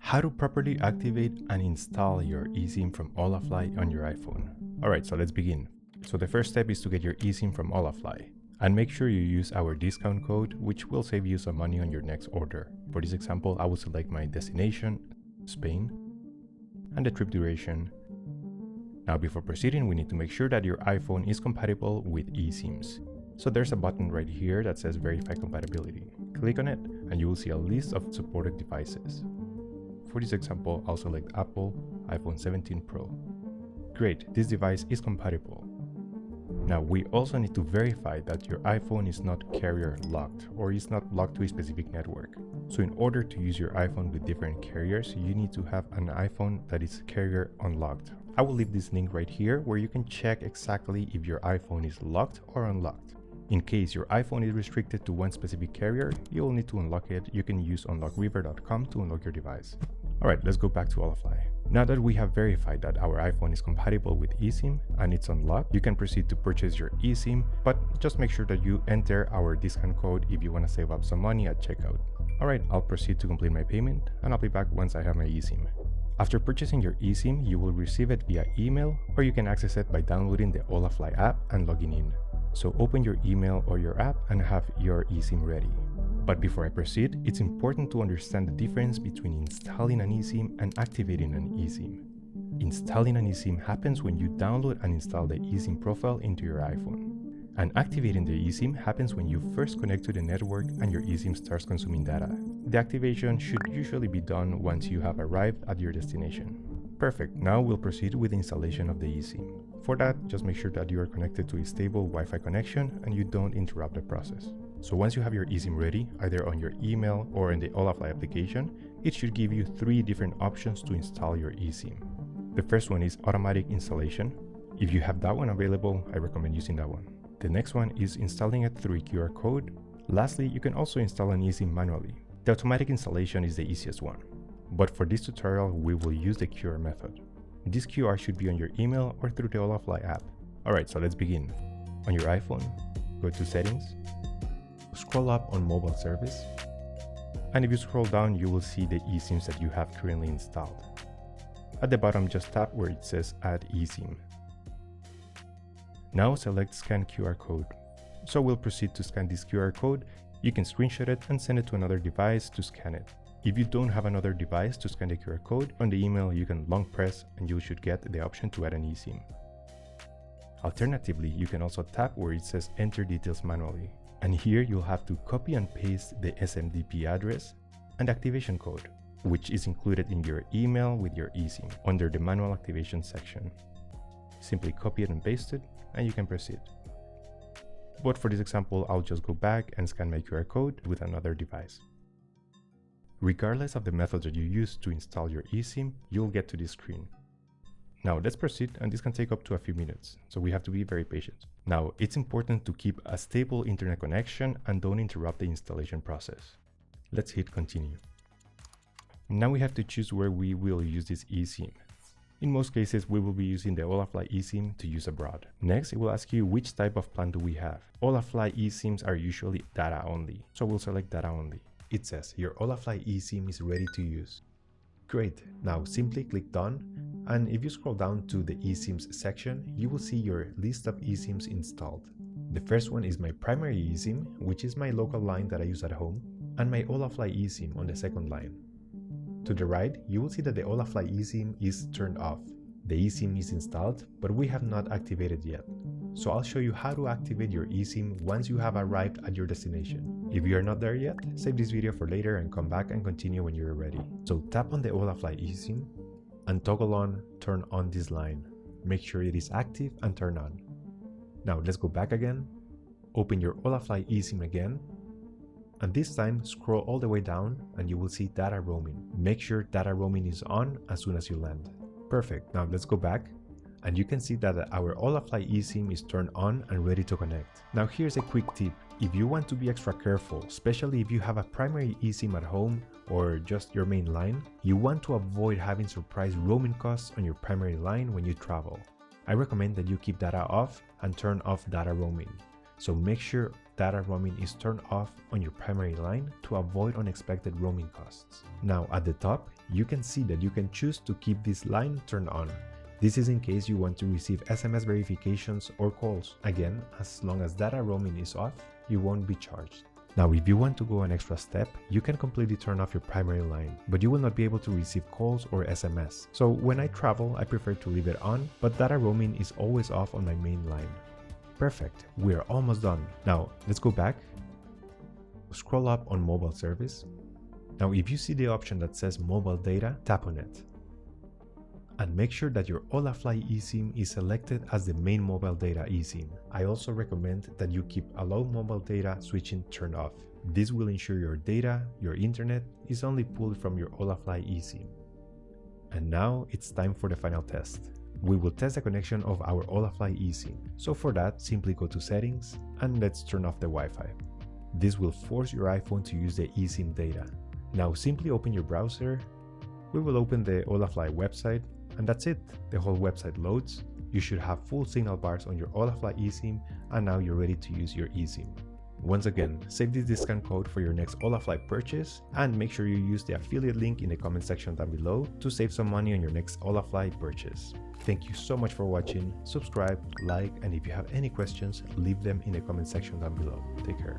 How to properly activate and install your eSIM from Holafly on your iPhone. Alright, so let's begin. So the first step is to get your eSIM from Holafly. And make sure you use our discount code, which will save you some money on your next order. For this example, I will select my destination, Spain, and the trip duration. Now before proceeding, we need to make sure that your iPhone is compatible with eSIMs. So there's a button right here that says Verify Compatibility. Click on it and you will see a list of supported devices. For this example, I'll select Apple iPhone 17 Pro. Great, this device is compatible. Now we also need to verify that your iPhone is not carrier locked or is not locked to a specific network. So in order to use your iPhone with different carriers, you need to have an iPhone that is carrier unlocked. I will leave this link right here where you can check exactly if your iPhone is locked or unlocked. In case your iPhone is restricted to one specific carrier, you will need to unlock it. You can use UnlockRiver.com to unlock your device. Alright, let's go back to Holafly. Now that we have verified that our iPhone is compatible with eSIM and it's unlocked, you can proceed to purchase your eSIM, but just make sure that you enter our discount code if you want to save up some money at checkout. Alright, I'll proceed to complete my payment and I'll be back once I have my eSIM. After purchasing your eSIM, you will receive it via email or you can access it by downloading the Holafly app and logging in. So open your email or your app and have your eSIM ready. But before I proceed, it's important to understand the difference between installing an eSIM and activating an eSIM. Installing an eSIM happens when you download and install the eSIM profile into your iPhone. And activating the eSIM happens when you first connect to the network and your eSIM starts consuming data. The activation should usually be done once you have arrived at your destination. Perfect, now we'll proceed with the installation of the eSIM. For that, just make sure that you are connected to a stable Wi-Fi connection and you don't interrupt the process. So once you have your eSIM ready, either on your email or in the Holafly application, it should give you 3 different options to install your eSIM. The first one is automatic installation. If you have that one available, I recommend using that one. The next one is installing it through a QR code. Lastly, you can also install an eSIM manually. The automatic installation is the easiest one. But for this tutorial, we will use the QR method. This QR should be on your email or through the Holafly app. Alright, so let's begin. On your iPhone, go to Settings, scroll up on Mobile Service, and if you scroll down, you will see the eSIMs that you have currently installed. At the bottom, just tap where it says Add eSIM. Now select Scan QR Code. So we'll proceed to scan this QR code. You can screenshot it and send it to another device to scan it. If you don't have another device to scan the QR code, on the email you can long press and you should get the option to add an eSIM. Alternatively, you can also tap where it says Enter Details Manually. And here you'll have to copy and paste the SMTP address and activation code, which is included in your email with your eSIM under the Manual Activation section. Simply copy it and paste it and you can proceed. But for this example, I'll just go back and scan my QR code with another device. Regardless of the method that you use to install your eSIM, you'll get to this screen. Now let's proceed, and this can take up to a few minutes, so we have to be very patient. Now it's important to keep a stable internet connection and don't interrupt the installation process. Let's hit continue. Now we have to choose where we will use this eSIM. In most cases, we will be using the Holafly eSIM to use abroad. Next, it will ask you which type of plan do we have. Holafly eSIMs are usually data only, so we'll select data only. It says your Holafly eSIM is ready to use. Great, now simply click done, and if you scroll down to the eSIMs section, you will see your list of eSIMs installed. The first one is my primary eSIM, which is my local line that I use at home, and my Holafly eSIM on the second line. To the right, you will see that the Holafly eSIM is turned off. The eSIM is installed, but we have not activated yet. So I'll show you how to activate your eSIM once you have arrived at your destination. If you are not there yet, save this video for later and come back and continue when you're ready. So tap on the Holafly eSIM and toggle on Turn on this line. Make sure it is active and turn on. Now let's go back again, open your Holafly eSIM again, and this time scroll all the way down and you will see data roaming. Make sure data roaming is on as soon as you land. Perfect, now let's go back. And you can see that our Holafly eSIM is turned on and ready to connect. Now here's a quick tip. If you want to be extra careful, especially if you have a primary eSIM at home or just your main line, you want to avoid having surprise roaming costs on your primary line when you travel. I recommend that you keep data off and turn off data roaming. So make sure data roaming is turned off on your primary line to avoid unexpected roaming costs. Now at the top, you can see that you can choose to keep this line turned on. This is in case you want to receive SMS verifications or calls. Again, as long as data roaming is off, you won't be charged. Now, if you want to go an extra step, you can completely turn off your primary line, but you will not be able to receive calls or SMS. So when I travel, I prefer to leave it on, but data roaming is always off on my main line. Perfect, we're almost done. Now, let's go back. Scroll up on mobile service. Now, if you see the option that says mobile data, tap on it. And make sure that your Holafly eSIM is selected as the main mobile data eSIM. I also recommend that you keep allow mobile data switching turned off. This will ensure your data, your internet, is only pulled from your Holafly eSIM. And now it's time for the final test. We will test the connection of our Holafly eSIM. So for that, simply go to settings and let's turn off the Wi-Fi. This will force your iPhone to use the eSIM data. Now simply open your browser. We will open the Holafly website. And that's it, the whole website loads. You should have full signal bars on your Holafly eSIM, and now you're ready to use your eSIM. Once again, save this discount code for your next Holafly purchase, and make sure you use the affiliate link in the comment section down below to save some money on your next Holafly purchase. Thank you so much for watching, subscribe, like, and if you have any questions, leave them in the comment section down below. Take care.